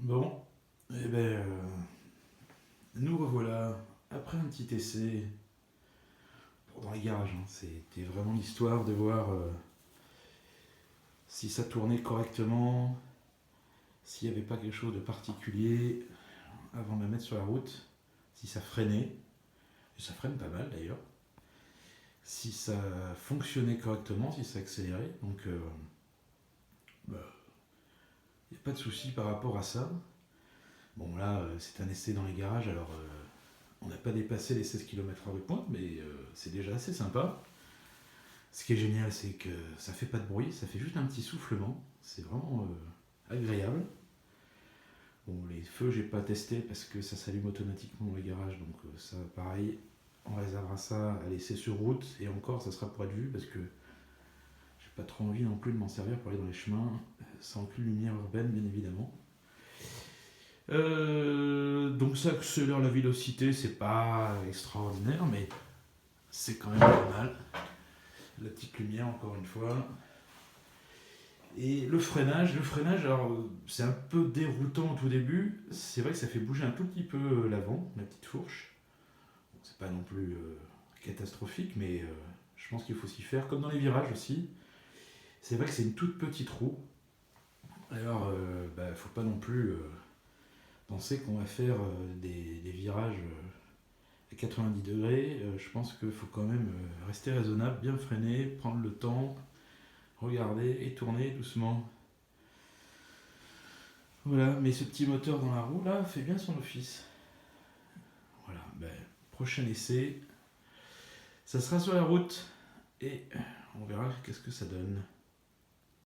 Bon, eh ben, nous revoilà après un petit essai dans les garages, hein. C'était vraiment l'histoire de voir si ça tournait correctement, s'il n'y avait pas quelque chose de particulier avant de la mettre sur la route, si ça freinait, et ça freine pas mal d'ailleurs, si ça fonctionnait correctement, si ça accélérait. Donc, bah, il n'y a pas de souci par rapport à ça. Bon, là, c'est un essai dans les garages, alors on n'a pas dépassé les 16 km/h de pointe, mais c'est déjà assez sympa. Ce qui est génial, c'est que ça fait pas de bruit, ça fait juste un petit soufflement. C'est vraiment agréable. Bon, les feux, j'ai pas testé parce que ça s'allume automatiquement dans les garages, donc ça, pareil, on réservera ça à laisser sur route, et encore, ça sera pour être vu parce que j'ai pas trop envie non plus de m'en servir pour aller dans les chemins, sans aucune lumière urbaine, bien évidemment. Donc ça accélère la vélocité, c'est pas extraordinaire, mais c'est quand même pas mal. La petite lumière, encore une fois. Et le freinage, alors c'est un peu déroutant au tout début. C'est vrai que ça fait bouger un tout petit peu l'avant, la petite fourche. Bon, c'est pas non plus catastrophique, mais je pense qu'il faut s'y faire, comme dans les virages aussi. C'est vrai que c'est une toute petite roue. Alors, faut pas non plus penser qu'on va faire des virages à 90 degrés. Je pense qu'il faut quand même rester raisonnable, bien freiner, prendre le temps, regarder et tourner doucement. Voilà, mais ce petit moteur dans la roue là fait bien son office. Voilà, prochain essai, ça sera sur la route et on verra qu'est-ce que ça donne.